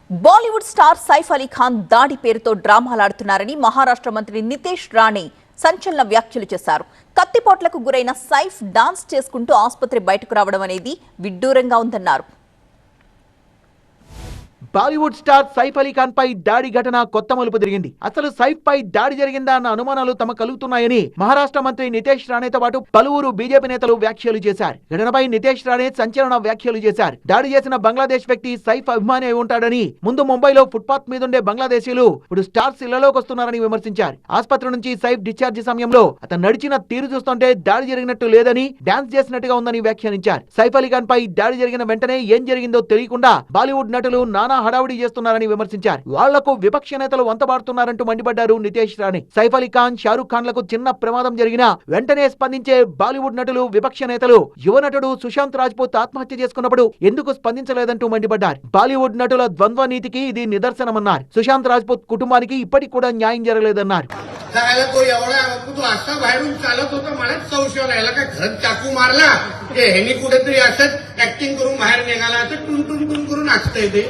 Bollywood star Saif Ali Khan దాడి పేరుతో డ్రామాలాడుతున్నారని మహారాష్ట్ర మంత్రి నితేష్ రాణే సంచలన వ్యాఖ్యలు చేశారు. కత్తిపోట్లకు గురైన సైఫ్ డాన్స్ చేసుకుంటూ ఆసుపత్రి బయటకు రావడం అనేది విడ్డూరంగా ఉందన్నారు. బాలీవుడ్ స్టార్ సైఫ్ అలీ ఖాన్ పై దాడి ఘటన కొత్త మలుపు తిరిగింది. అసలు సైఫ్ పై దాడి జరిగిందా అన్న అనుమానాలు తమ కలుగుతున్నాయని మహారాష్ట్ర మంత్రి నితేష్ రాణేతో పాటు పలువురు బీజేపీ నేతలు వ్యాఖ్యలు చేశారు. ఘటనపై నితేష్ రాణే సంచలన వ్యాఖ్యలు చేశారు. దాడి చేసిన బంగ్లాదేశ్ వ్యక్తి సైఫ్ అభిమాని అయి ఉంటాడని, ముందు ముంబైలో ఫుట్పాత్ మీదుండే బంగ్లాదేశీయులు ఇప్పుడు స్టార్స్ ఇళ్లలోకి వస్తున్నారని విమర్శించారు. ఆసుపత్రి నుంచి సైఫ్ డిశ్చార్జ్ సమయంలో అతను నడిచిన తీరు చూస్తుంటే దాడి జరిగినట్టు లేదని, డాన్స్ చేసినట్టుగా ఉందని వ్యాఖ్యానించారు. సైఫ్ అలీ ఖాన్ పై దాడి జరిగిన వెంటనే ఏం జరిగిందో తెలియకుండా బాలీవుడ్ నటులు నానా హడావుడి చేస్తున్నారని విమర్శించారు. వాళ్లకు విపక్ష నేతలు వంతబాడుతున్నారంటూ మండిపడ్డారు నితేష్ రాణే. సైఫ్ అలీ ఖాన్, షారూక్ ఖాన్ లకు చిన్న ప్రమాదం జరిగినా వెంటనే స్పందించే బాలీవుడ్ నటులు, విపక్ష నేతలు యువ నటుడు సుశాంత్ రాజ్పూత్ ఆత్మహత్య చేసుకున్నప్పుడు ఎందుకు స్పందించలేదంటూ మండిపడ్డారు. బాలీవుడ్ నటుల ద్వంద్వ నీతికి ఇది నిదర్శనమన్నారు. సుశాంత్ రాజ్పూత్ కుటుంబానికి ఇప్పటికి కూడా న్యాయం జరగలేదన్నారు. कुठेतरी असंच ऍक्टिंग करून बाहेर निघाला असं टून टून टून करून असतंय ते